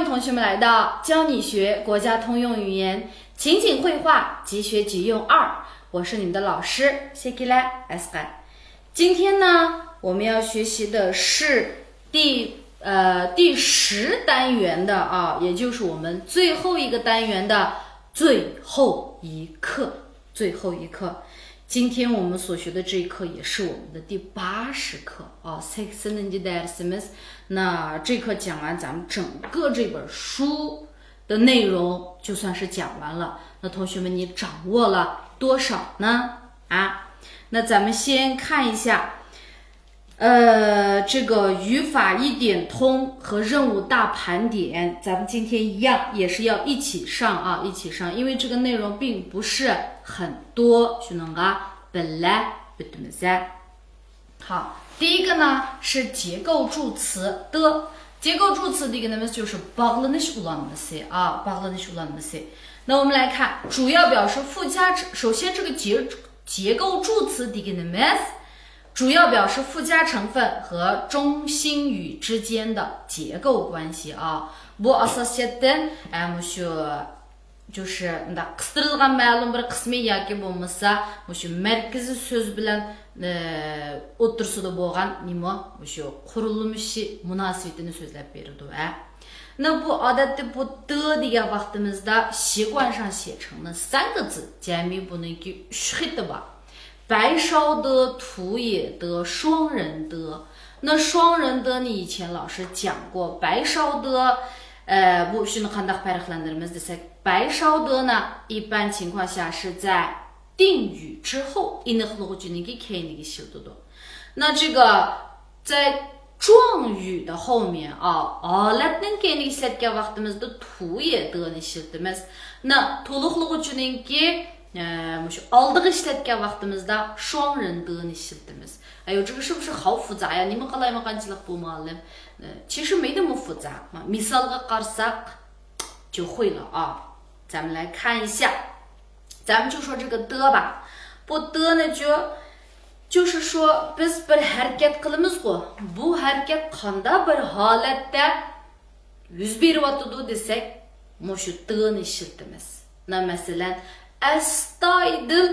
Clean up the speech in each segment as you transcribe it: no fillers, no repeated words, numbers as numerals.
同学们来到教你学国家通用语言情景绘画即学即用2，我是你们的老师谢吉拉 S 盖。今天呢，我们要学习的是第10单元的也就是我们最后一个单元的最后一课。今天我们所学的这一课也是我们的第80课80. dersimiz。那这课讲完，咱们整个这本书的内容就算是讲完了。那同学们，你掌握了多少呢？那咱们先看一下，这个语法一点通和任务大盘点，咱们今天一样也是要一起上，因为这个内容并不是很多。本来好，第一个呢是结构助词的。结构助词的一个呢就是 bağlanış ulanması bağlanış ulanması。那我们来看，主要表示附加值。首先这个结构助词的一个呢主要表示附加成分和中心语之间的结构关系Bu asasiyetten就是kıstırılgan ma'lum bir kısmı yoki bo'lmasa shu merkezi söz bilan o'tirsida bo'lgan nima shu qurilmishi munosabatini so'zlab beradi那bu odatda bu d degan vaqtimizda 习惯上写成了3个字jami buniki 3 xil bor白烧的、土野的、双人的。那双人的你以前老师讲过，白烧的bu shuni qanday farqlantiramiz desak， 白烧的呢一般情况下是在定语之后那这个在状语的后面土野的那aldığını işletken vaqtimizda 双人的你ishlatamiz。哎呦，这个是不是好复杂呀？你们qalay maqanchilik bo'lmadi？其实没那么复杂misalga qarsak 就会了咱们来看一下，咱们就说这个的吧。bu的呢就是说biz bir harakat qilamiz qo'y. Bu harakat qanday bir holatda yuz beryotidi desak, shu d'ni ishlatamiz. Masalan astoydil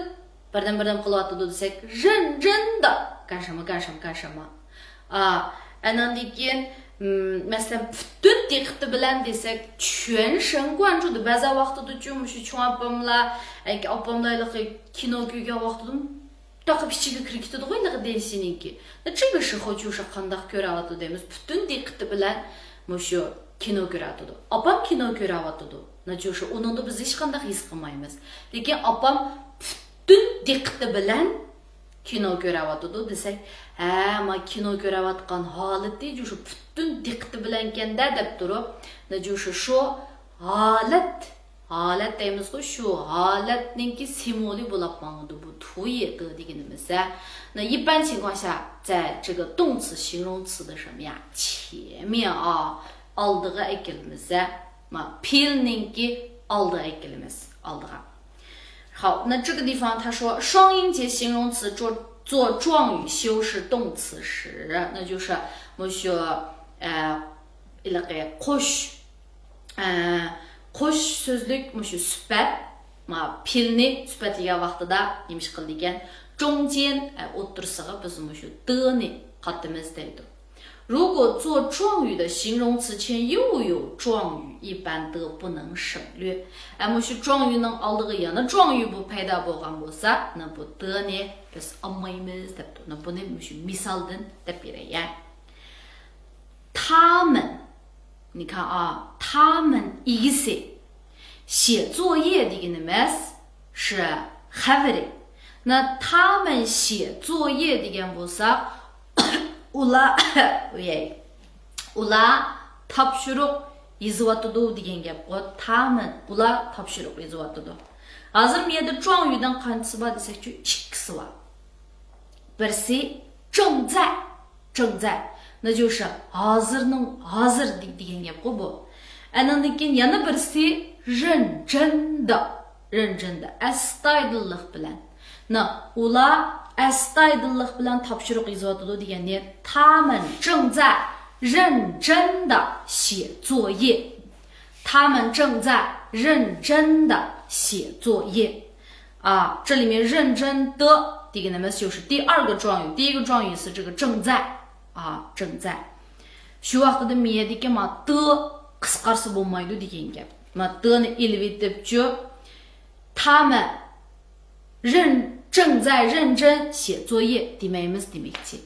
birdan qilyotidi desak, 认真的干什么andan keyin masalan butun diqqati bilan desak, 全神贯注的ba'zi vaqtida shu cho'ng opamlar kino ko'rgan vaqtida taqib ichiga kirib ketadi qo'y densiniki。那这个时候就是qanday ko'ryapti deymiz, butun diqqati bilan shu kino ko'ryapti. Opam kino ko'ryapti.那就是uningda biz hech qanday his qilmaymiz. Lekin opam butun diqqati bilan kino ko'ryapti desak, ma kino ko'rayotgan holati shu butun diqqati bilan ekanda deb turib,就是说holat deymiz-ku, shu holatninki simvoli bo'lib qoldi bu 土野的deganimiz。那一般情况下，在这个动词、形容词的什么呀前面oldiga ekilmasa fe'lninki oldiga ekilmas oldiga。好，那这个地方他说双音节形容词做状语修饰动词时，那就是qo'sh so'zlik sifat fe'lni sifat degan vaqtida nemish qilgan中间o'tirsig'i biz shu d'ni qatimiz deydi。如果做状语的形容词前又有状语，一般的不能省略。shu状语能oldiga yana状语bu paydo bo'lgan bo'lsa, bu d'ni biz olmaymiz deb turdi. Buni shu misoldan deb berayan。他们，你看他们ikisi写作业deganimiz是 xaveri。那他们写作业degan bo'lsa ular topshiriq yozyapti degan gap bor. ular topshiriq yozyapti. Hozir bu yerda 状语dan qanchasi bor desak, ikkisi bor. Birisi 正在，那就是hozir degan gap bu. Andan keyin yana birisi 认真的 astoydillik bilan。那ular astoydillik bilan topshiriq yozyapti deganda, 他们正在认真的写作业。他们正在认真的写作业啊。这里面认真的第一个呢就是第二个状语，第一个状语是这个正在啊，正在。şu vaqtida miyadagi ma的qisqarsa bo'lmaydi degan gap. Ma dni ilib deb 他们正在认真写作业 demaymiz demekchi。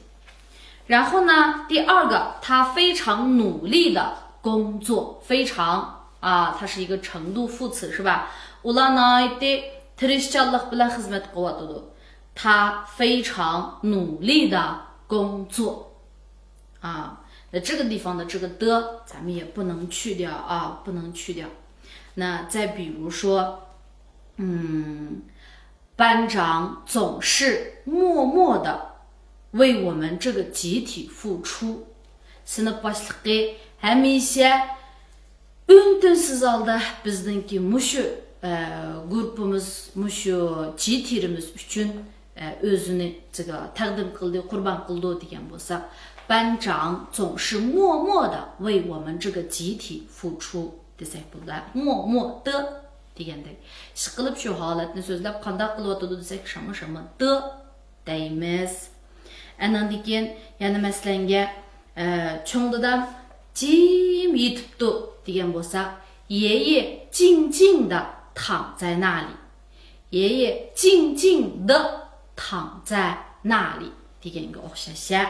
然后呢，第二个，他非常努力的工作，非常啊，它是一个程度副词是吧？Ular nihoyatda tirishchanlik bilan xizmat qilyotidi。他非常努力的工作啊。那这个地方的这个的，咱们也不能去掉啊，不能去掉。那再比如说，班长总是默默的为我们这个集体付出。sinf boshlig'i hamisha untinsiz holda bizningki mushu guruhimiz mushu jitirimiz uchun o'zini taqdim qildi, qurban qildi degan bo'lsa, 班长总是默默的为我们这个集体付出 desak bo'ladi. 默默的degandek. Ishqilib shu holatni so'zlab qanday qilyotdi desak,什么的 deymiz. Andan keyin yana masalanga cho'ng dadam jim yetibdi degan bo'lsa, 爷爷静静的躺在那里。爷爷静静的躺在那里 deganga o'xshash.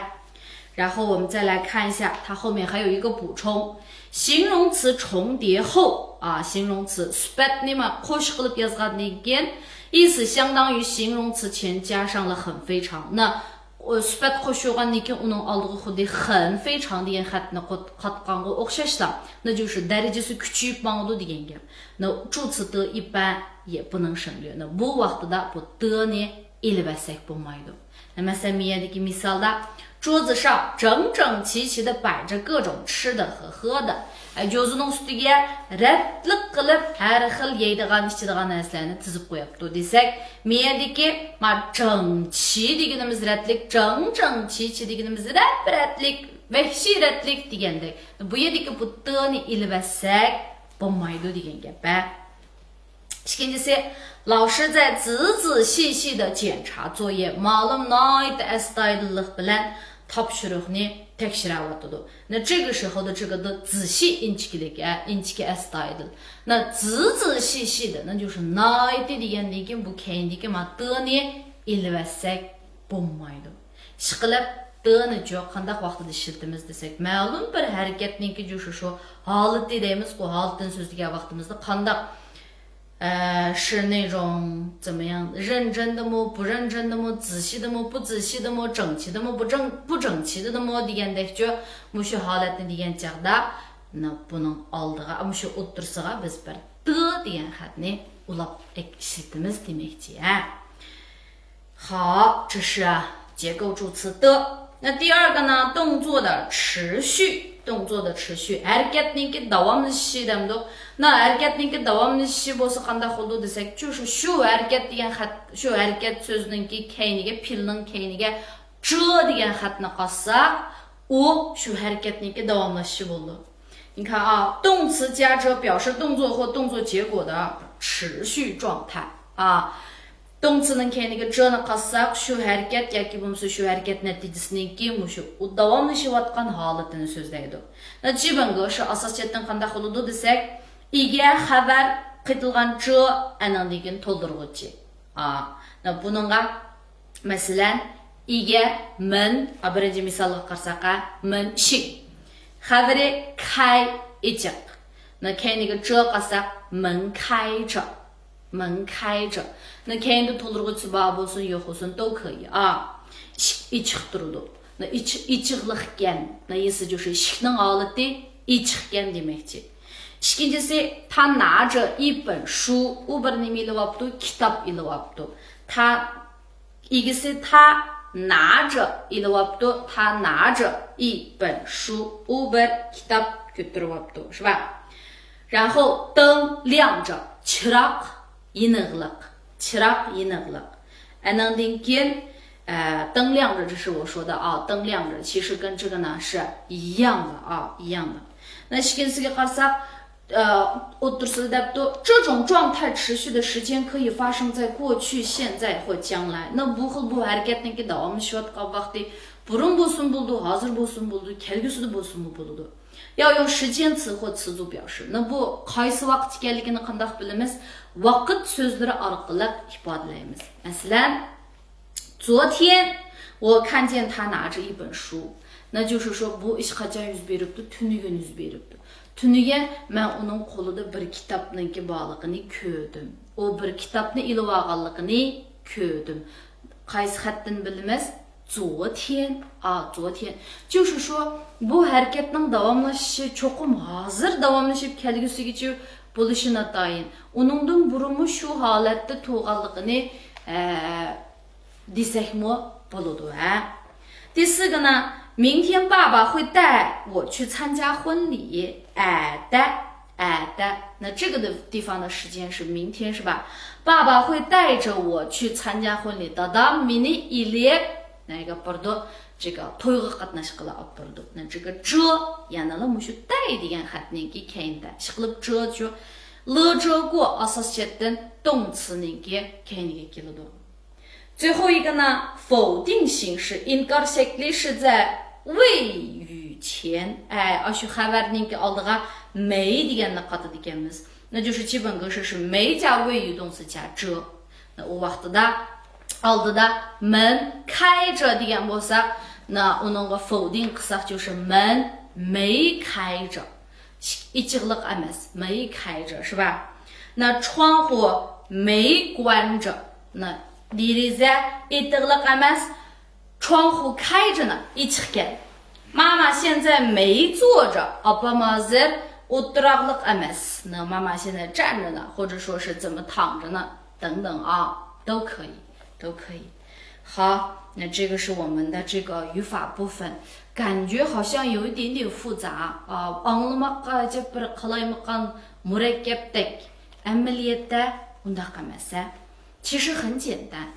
然后我们再来看一下，它后面还有一个补充，形容词重叠后啊，形容词 sifatni qo'shib qilib yozgandan keyin 意思相当于形容词前加上了很非常。那sifat qo'shilgandan keyin uning oldiga xuddi 很非常degan xatni qatqanga o'xshashlar， 那就是darajasi kuchayib bordi degan gap。那助词的一般也不能省略。那bu vaqtida bu d'ni ilib olsak bo'lmaydi。那么下面的misalda， 桌子上整整齐齐的摆着各种吃的和喝的。ko'zining ustiga ratlik qilib har xil yeydigan ichadigan narsalarni tizib qo'yibdi desak, miyadagi整齐deganimiz ratlik, 整整齐齐deganimiz ratlik, vahshiy ratlik degandek. Bu yerdagi bu d'ni ilib olsak bo'lmaydi degan gap. İkincisi, 老师在仔仔细细的检查作业, ma'lum nihoyatda astoydillik bilan topshiriqni tekshiryapti. 那这个时候的这个的仔细 inchiki astoydil. 那仔仔细细的那就是 nihoyatda degandan keyin bu keyindagi d'ni ilib olsak bo'lmaydi. Ishqilib d'ni yo'q qanday vaqtida ishlatamiz desak, ma'lum bir harakatniki就是说 holati deymiz, bu holatdan so'zlagan vaqtimizda qanday 是那种怎么样认真的么不认真的么仔细的么不仔细的么整齐的么不整齐的么 degandek mushu holatni degan chaqda buning oldiga mushu o'ttirsiga biz bir d degan xatni ulab ishlatamiz demakchi. 好，这是结构助词的。那第二个呢，动作的持续。动作的持续 harakatniki davomlashishi demdi. Na harakatniki davomlashishi bo'lsa qanday bo'ldi desak, shu harakat degan xat, shu harakat so'ziningki keyniga fe'lning keyniga j degan xatni qolsak, u shu harakatniki davomlashishi bo'ldi. 你看啊，动词加着表示动作或动作结果的持续状态啊。动词能看那个这呢，qasaq shu harakat yoki bo'lmasa shu harakat natijasidan keyin mushu davomlashayotgan holatini so'zlaydi. 那基本格式 asosiyatdan qanday bo'ladi desak, ega xabar qaytilgan j anan degan to'ldiruvchi. Na buningga masalan ega min, birinchi misolga qarasak, min shik. Xabari kai ichiq. Na keyingi j qasaq min kai着。门开着，那开的to'ldiruvchi bor bo'lsin yo'q bo'lsin 都可以啊。ichiq turadi. 那ichiqliqgan, 那意思就是 ishning holati ichiqgan demakchi. İkincisi, 他拿着一本书, u bir nima ilyapti, kitob ilyapti. 他拿着ilyapti, 他拿着一本书, u bir kitob ko'taryapti, 是吧？然后灯亮着, chiroq chiroq yiniqliq. Andan keyin 灯亮着，这是我说的啊，灯亮着，其实跟这个呢是一样的啊，一样的。那ikkinchisiga qarasak, 这种状态持续的时间可以发生在过去、现在或将来。那bu hareketninki davamlashyotgan vaqti burun bo'lsin bo'ldi, hozir bo'lsin bo'ldi, kelgusida bo'lsin bo'ldi. 要用时间词或词组表示。那bu qaysi vaqt ekanligini qanday bilamiz? Vaqt so'zlari orqali ifodalaymiz. Masalan, 昨天我看见他拿着一本书。那就是说bu ish qachon yuz beribdi? Tunigun yuz beribdi. Tuniga men uning qo'lida bir kitobninki borligini ko'rdim. O bir kitobni ilib olganligini ko'rdim. Qaysi xatdan bilamiz? 昨天昨天就是说bu hareketning davomlashishi cho'qim hozir davomlashib kelgusigacha bo'lishi natayin. Uningdan burunmi shu holatda tug'anligini desakmi bo'ladi, ha? 第四个呢，明天爸爸会带我去参加婚礼。那这个的地方的时间是明天，是吧？爸爸会带着我去参加婚礼。Dadam meni ilib naga bordi. 这个 to'yga qatnashishga olib bordi. 那这个这 yana mushu带degan xatninki keyinda. Ishqilib 这就 了这过 asosiyatdan 动词ninki keyinga keladi. 最后一个呢，否定形式 inkar shakli 是在谓语前而且 xabarninki oldiga没 deganni qatadi ekanmiz. 那就是基本格式是没加谓语动词加这。那u vaqtida oldida 门开着 degan bo'lsa, 那uningga 否定qilsak 就是门没开着， ichiqliq emas, 没开着，是吧？那窗户没关着，那 deraza itiqliq emas, 窗户开着呢， ichiqgan。妈妈现在没坐着， opam hozir o'tiraqliq emas， 那妈妈现在站着呢，或者说是怎么躺着呢，等等啊，都可以。好，那这个是我们的这个语法部分，感觉好像有一点点复杂啊。аңламаққа жеп бір қалаймыққан мураккабдек, әмілиетте ұндақ емес. 其实很简单。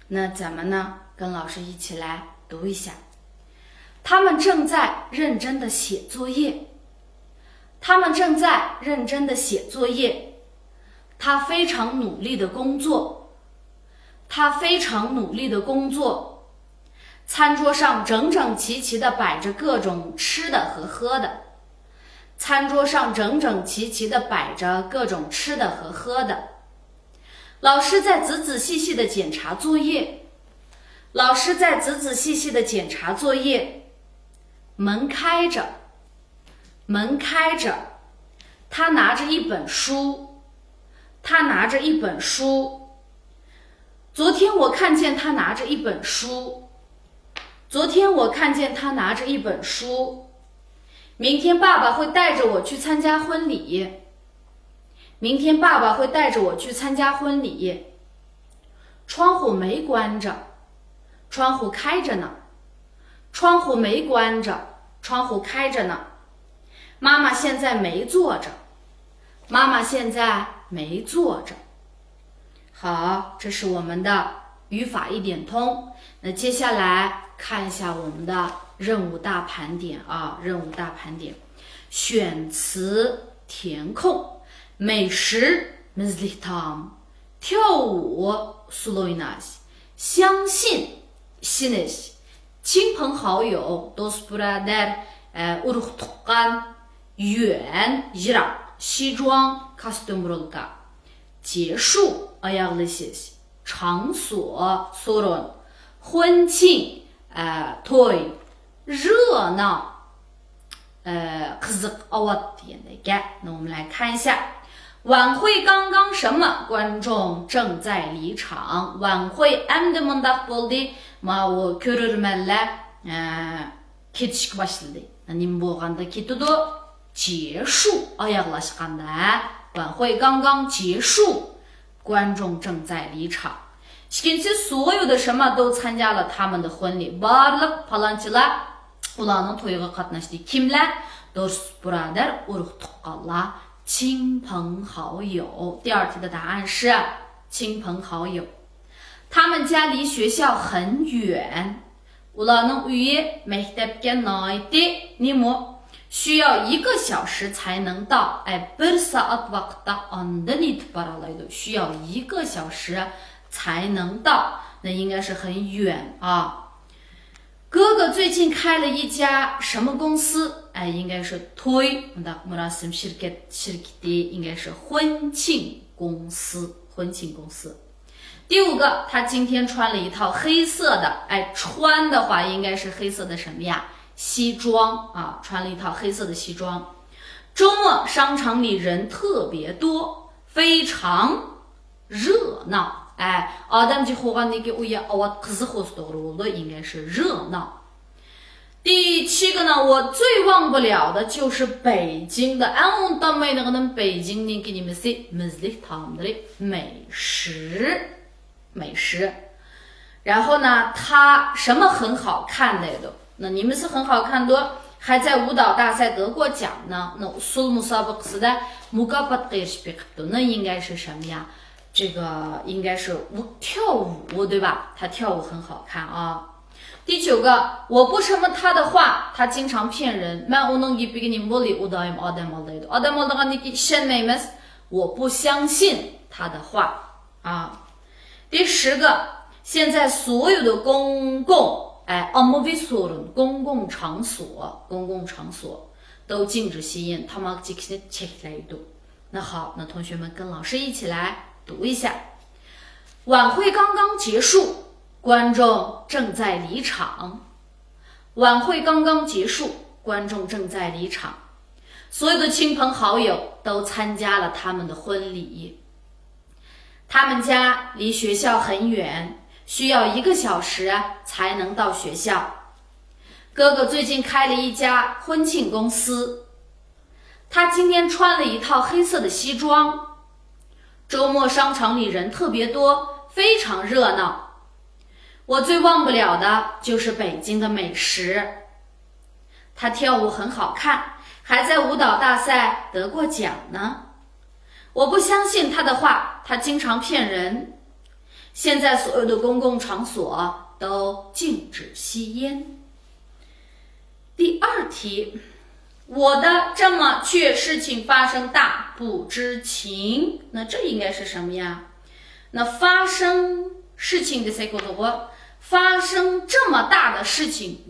那咱们呢，跟老师一起来读一下。他们正在认真的写作业。他非常努力的工作。餐桌上整整齐齐的摆着各种吃的和喝的。老师在仔仔细细的检查作业。门开着。他拿着一本书。昨天我看见他拿着一本书。明天爸爸会带着我去参加婚礼。窗户没关着，窗户开着呢。妈妈现在没坐着。好，这是我们的语法一点通。那接下来看一下我们的任务大盘点啊，选词填空。美食 mizliktam， 跳舞 sloinas， 相信 sinish， 亲朋好友 dostbrother urug tuqqan， 远 jirak， 西装 kostumrolka， 结束 ayaqlashish， 场所 soron， 婚庆toy， 热闹qiziq avot deganday。那我们来看一下。晚会刚刚什么？观众正在离场。晚会 endi mundaq bo'ldi. Mau ko'rurmanlar ketishga boshladi. Nima bo'lganda ketadi? 结束 oyoqlashganda. 晚会刚刚结束，观众正在离场。Ikkinchi所有的什么都参加了他们的婚礼。Barliq palonchilar ularning to'yiga qatnashdi. Kimlar? Do'st birodar, urug' tuqqanlar。亲朋好友。第二题的答案是亲朋好友。他们家离学校很远。Ularning uyi maktabga noiti nima？需要1个小时才能到。1 saat vaqtda undan yetib baralaydi，需要1个小时才能到，那应该是很远啊。哥哥最近开了一家什么公司？应该是toy murasim shirkati，应该是婚庆公司。第5个，他今天穿了一套黑色的，穿的话应该是黑色的什么呀？西装啊，穿了一套黑色的西装。周末商场里人特别多，非常热闹。应该是热闹。第7个呢，我最忘不了的就是北京的北京的给你们说美食。然后呢，它什么很好看的都，那你们是很好看的，还在舞蹈大赛得过奖呢。那那应该是什么呀？这个应该是跳舞，对吧？他跳舞很好看啊。第9个，我不什么他的话，他经常骗人。我不相信他的话啊。第10个，现在所有的公共场所都禁止吸烟。那好，那同学们跟老师一起来读一下。晚会刚刚结束，观众正在离场。晚会刚刚结束，观众正在离场。所有的亲朋好友都参加了他们的婚礼。他们家离学校很远，需要1个小时才能到学校。哥哥最近开了一家婚庆公司。他今天穿了一套黑色的西装。周末商场里人特别多，非常热闹。我最忘不了的就是北京的美食。他跳舞很好看，还在舞蹈大赛得过奖呢。我不相信他的话，他经常骗人。现在所有的公共场所都禁止吸烟。第2题，我的这么却事情发生大不知情，那这应该是什么呀？那发生事情的这个话，发生这么大的事情，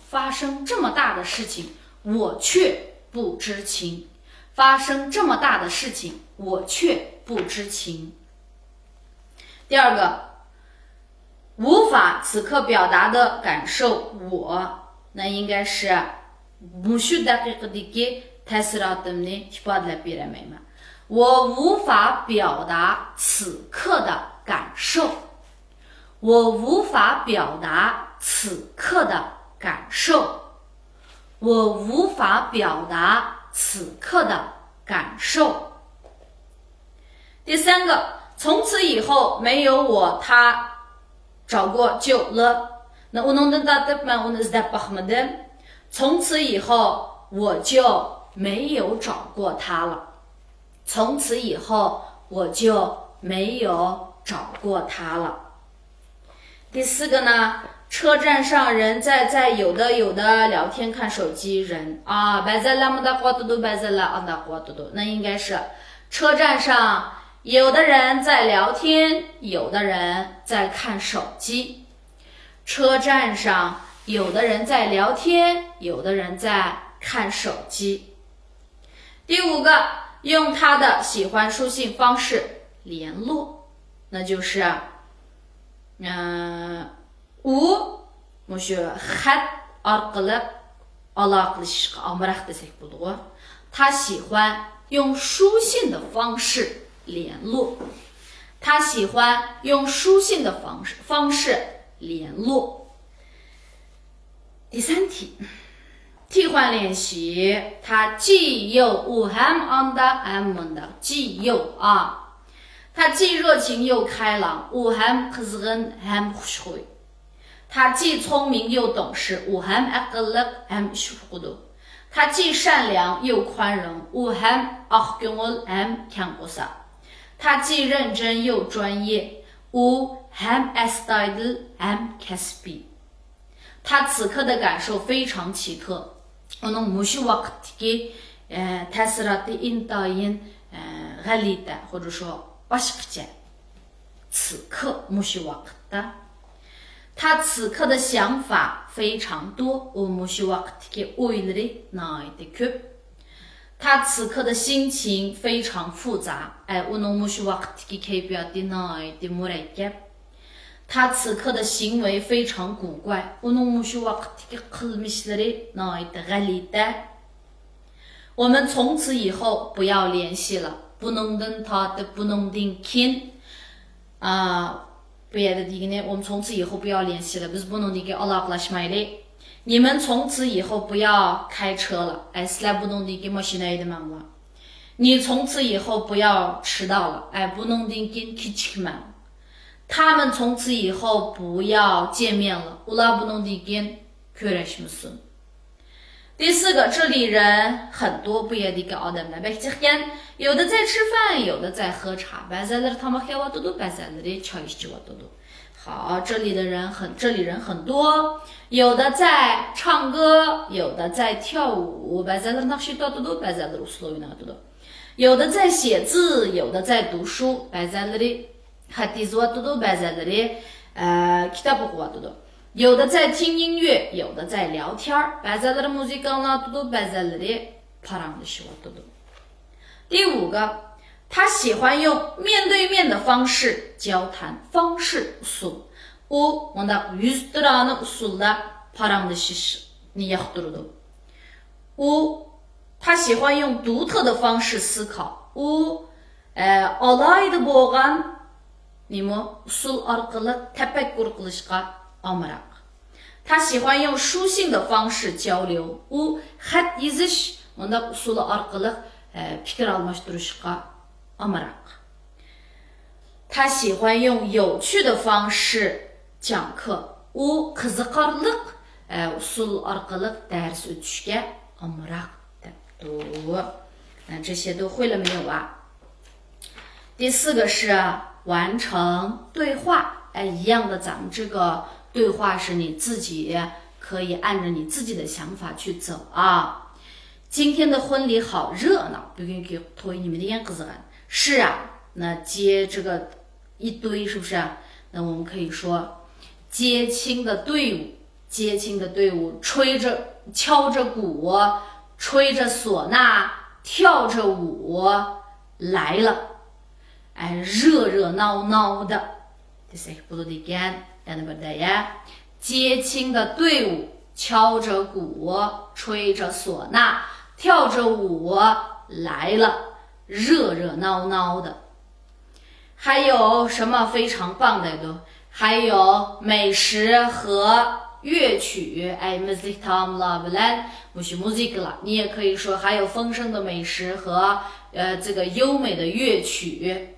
发生这么大的事情，我却不知情。发生这么大的事情，我却不知情。第2个，无法此刻表达的感受，我，那应该是我无法表达此刻的感受。我无法表达此刻的感受。我无法表达此刻的感受。第3个，从此以后没有我他找过就了。那从此以后我就没有找过他了。从此以后我就没有找过他了。第4个呢，车站上人在有的聊天看手机人啊，那应该是车站上有的人在聊天，有的人在看手机。车站上有的人在聊天，有的人在看手机。第5个，用他的喜欢书信方式联络，那就是他喜欢用书信的方式联络。他喜欢用书信的方式联络。第3题，替换练习，它既有既有啊，他既热情又开朗，他既聪明又懂事，他既善良又宽容，他既认真又专业，他此刻的感受非常奇特。오늘 무시 와크티기 타스라티 인다인 갈리다， 或者说아쉽지。此刻무시 와크다，他此刻的想法非常多。무시 와크티기 오일이 나이데 급，他此刻的心情非常复杂。오늘 무시 와크티기 KBRD 나이데 모래게。他此刻的行为非常古怪。我们从此以后不要联系了。不能跟他的不能定 kin 不要的第一个呢，我们从此以后不要联系了。不是不能定给阿拉克拉什买的。你们从此以后不要开车了。是来不能定给莫西奈的嘛哇。你从此以后不要迟到了。不能定给 kitchman。他们从此以后不要见面了。第四个，这里人很多，不也得个奥的嘛？有的在吃饭，有的在喝茶。好，这里人很多，有的在唱歌，有的在跳舞。有的在写字，有的在读书。有的在听音乐，有的在聊天。第五个，他喜欢用面对面的方式交谈。方式usul。他喜欢用独特的方式思考。alayda bo'lgan usul orqali tafakkur qilishga amroq。他喜欢用书信的方式交流。xat yozish usul orqali fikr almashtirishga amroq。他喜欢用有趣的方式讲课。qiziqarli usul orqali dars o'tishga amroq。这些都会了没有啊？第四个是完成对话。一样的，咱们这个对话是你自己可以按照你自己的想法去走啊。今天的婚礼好热闹，是啊，那接这个一堆是不是？那我们可以说接亲的队伍，敲着鼓，吹着唢呐，跳着舞来了。热热闹闹的。接亲的队伍，敲着鼓，吹着唢呐，跳着舞来了，热热闹闹的。还有什么非常棒的都？还有美食和乐曲。你也可以说还有丰盛的美食和这个优美的乐曲。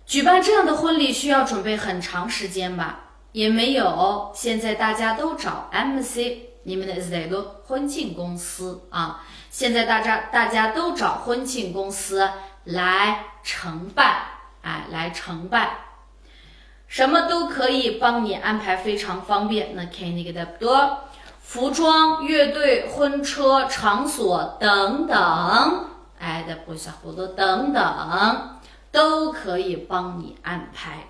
举办这样的婚礼需要准备很长时间吧？也没有，现在大家都找 MC， 你们的婚庆公司啊，现在大家都找婚庆公司来承办，什么都可以帮你安排，非常方便。那看那个的多，服装、乐队、婚车、场所等等，等等。都可以帮你安排，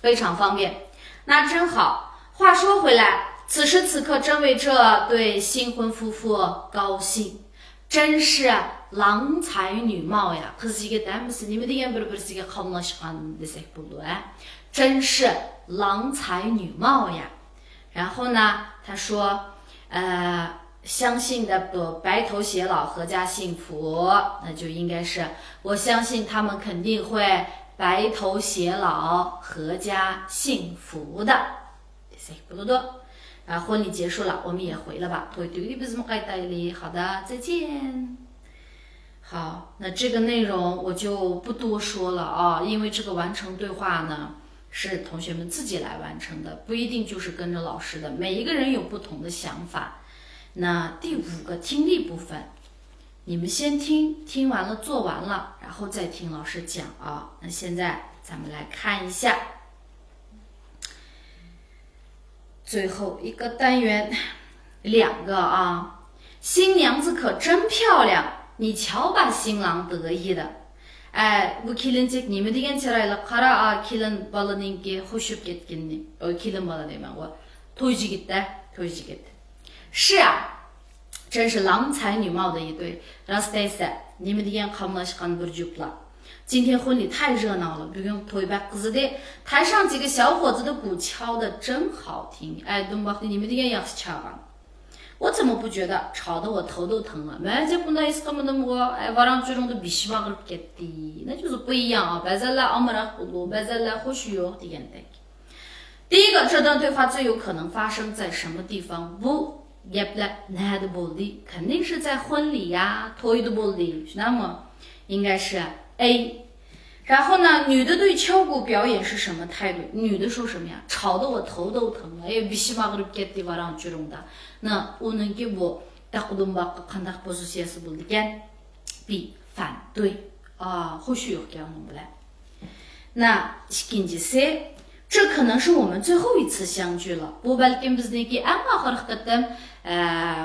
非常方便。那真好。话说回来，此时此刻真为这对新婚夫妇高兴，真是郎才女貌呀。可是一个单不是你们的眼不是一个好难喜欢的不多真是郎才女貌呀。然后呢，他说相信的白头偕老，阖家幸福，那就应该是我相信他们肯定会白头偕老，阖家幸福的。婚礼结束了，我们也回了吧。好的，再见。好，那这个内容我就不多说了啊，因为这个完成对话呢是同学们自己来完成的，不一定就是跟着老师的，每一个人有不同的想法。那第五个听力部分，你们先听完了做完了，然后再听老师讲啊。那现在咱们来看一下最后一个单元2个啊，新娘子可真漂亮，你瞧把新郎得意的。bu kelinchak nima degan chiroyli qara kelin bolaninki xushib ketganni. kelin bola deyman, to'y yigit. 是啊，真是郎才女貌的一对。Rostaysa, nima degan qamlashgan bir juftlar。今天婚礼太热闹了，bugun to'y qizida台上几个小伙子的鼓敲的真好听。东北的nima degan yaxshi chalgan。我怎么不觉得吵得我头都疼了？那就是不一样啊！第一个，这段对话最有可能发生在什么地方？不，肯定是在婚礼呀，那么应该是 A。然后呢，女的对敲鼓表演是什么态度？女的说什么呀？吵得我头都疼了。那오는 게 뭐 딱두둥박고 간다 보수시에서 볼리겐 B 反对啊，或许有这样的来。那이제 C，这可能是我们最后一次相聚了。Bu balkim bizniki eng oxirgi qatam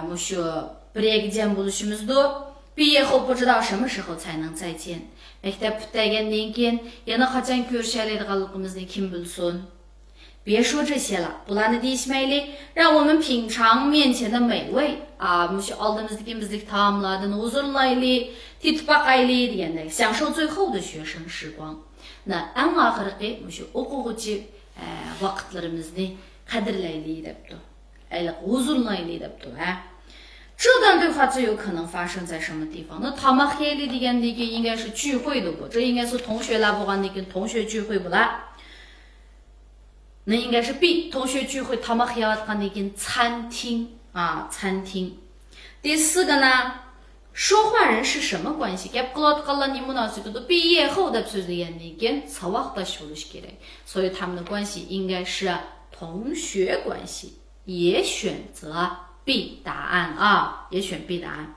mushu birgajan bo'lishimizdir。毕业后不知道什么时候才能再见。Maktab bitagandan keyin yana qachon ko'rishadiganligimizni kim bilsin。别说这些了，不兰的地西美丽，让我们品尝面前的美味啊！mush oldimizdagi bizlik taomlardan huzurlayli, titbaqayli degandek，享受最后的学生时光。那eng oxirgi mush o'quvchi vaqtlarimizni qadrlayli debdi, huzurlayli debdi。这段对话最有可能发生在什么地方？那tamakayli degandagi应该是聚会的不？这应该是同学来bo'lgandan同学聚会不啦？那应该是 B， 同学聚会他们还要看那间餐厅啊，餐厅。第四个呢，说话人是什么关系？毕业后的所以他们的关系应该是同学关系，也选择 B 答案啊，也选 B 答案。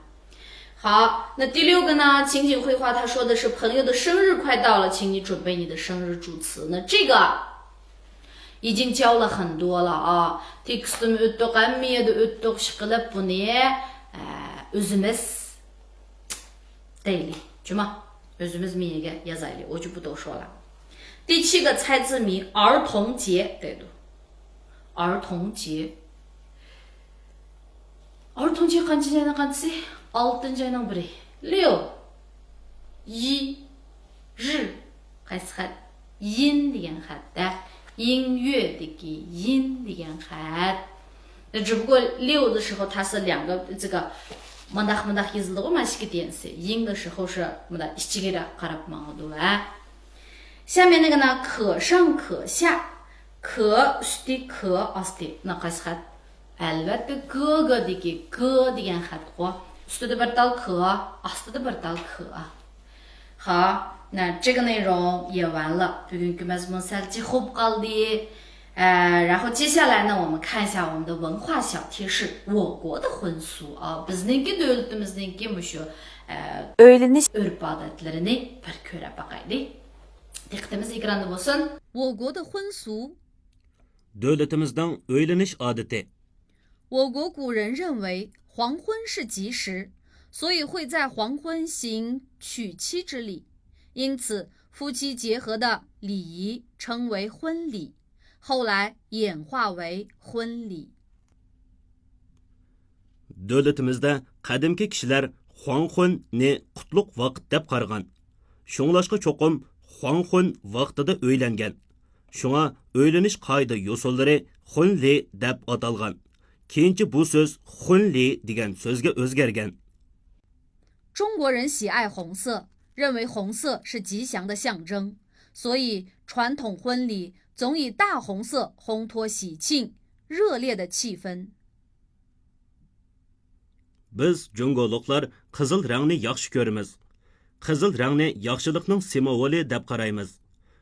好，那第6个呢？情景绘画，他说的是朋友的生日快到了，请你准备你的生日祝词。那这个已经教了很多了啊。Tekstim o'tdi, qammiyada o'tdi, ishqilib buni o'zimiz deylik, o'zimiz miyaga yozaylik,我就不多说了。第7个猜字谜，儿童节对的，儿童节。儿童节qancha jaydan qanchasi? 6 jaydan biri. 6 2 日 qaysi xat? yin degan xatda音乐的音degan xat。那只不过6的时候它是2个这个mındaq yazıldı ғой мәшікі денсі。音的时候是mında içigere qarab mağdu啊。下面那个呢，可上可下，可üstte可asti。那qaysi xat? Әлбәттә g degan xat ғой。üstida bir tal k， astida bir tal k。好。那这个内容也完了，然后接下来呢，我们看一下我们的文化小贴士，我国的婚俗啊，bizninki davlatimizniki mushu öyleniş örf-odatlarini bir ko'rib baqaylik. Diqqatimiz ekranda bo'lsin. 我国的婚俗， Davlatimizning öyleniş odati。我国古人认为黄昏是吉时，所以会在黄昏行娶妻之礼。因此，夫妻结合的礼仪称为婚礼，后来演化为婚礼。Davlatimizda qadimki kishilar Xuanxunni qutlug' vaqt deb qaragan. Shunglashqa cho'qim Xuanxun vaqtida uylangan. Shunga uylanish qoida usullari xunli deb atalgan. Keyinchi bu so'z xunli degan so'zga o'zgargan. 中国人喜爱红色，认为红色是吉祥的象征，所以传统婚礼总以大红色烘托喜庆、热烈的气氛。Biz Jungoliklar qizil rangni yaxshi ko'ramiz. Qizil rangni yaxshilikning simvoli deb qaraymiz.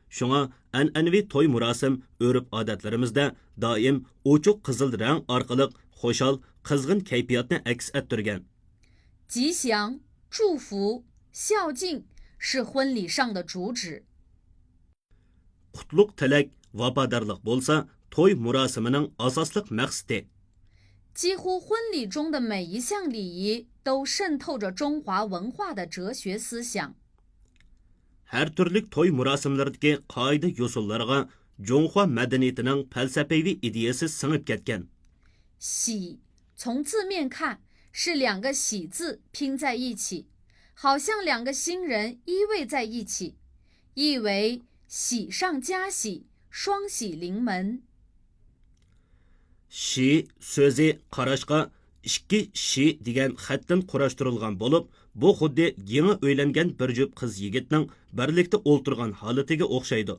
Shunga an'anaviy to'y murosim urf-odatlarimizda doim ochiq qizil rang orqali xo'shal, qizg'in kayfiyatni aks ettirgan. 吉祥、祝福、孝敬是婚礼上的主旨。 Qutlug' tilak, vafodorlik bo'lsa, to'y murosimining asosliq maqsadi. 几乎婚礼中的每一项礼仪都渗透着中华文化的哲学思想。 Har turlik to'y murosimlaridagi qoida yo'sullarga Jonghua madaniyatining falsafaviy ideyasi singib ketgan. 喜从字面看是两个喜字拼在一起，好像两个新人依偎在一起，意为喜上加喜，双喜临门。 Shi so'zi qarashqa ikki shi degan xatdan qurashtirilgan bo'lib, bu xuddi yangi uylangan bir jup qiz yigitning birlikda o'ltirgan holatiga o'xshaydi.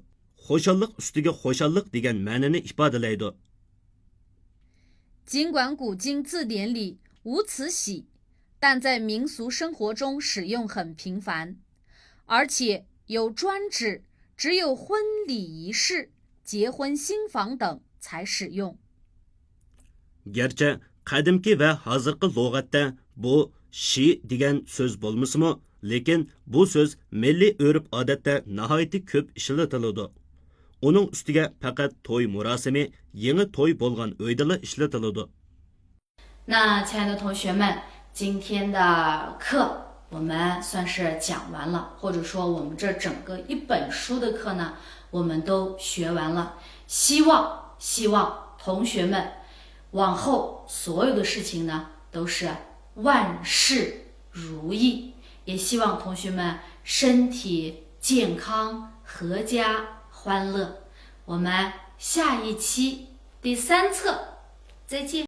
Xo'shalliq ustiga xo'shalliq degan ma'noni ifodalaydi. 尽管古今字典里无此喜，但在民俗生活中使用很频繁，而且有专指只有婚礼仪式、结婚新房等才使用。 Gerçi qadimki va hozirgi lug'atda bu shi degan so'z bo'lmasimi, lekin bu so'z milliy urf-odatda nihoyatda ko'p ishlatiladi. Uning ustiga faqat to'y murosimi, yangi to'y bo'lgan uydala ishlatiladi. 那亲爱的同学们，今天的课我们算是讲完了，或者说我们这整个一本书的课呢，我们都学完了。希望同学们往后所有的事情呢都是万事如意，也希望同学们身体健康、阖家欢乐。我们下一期第3册再见。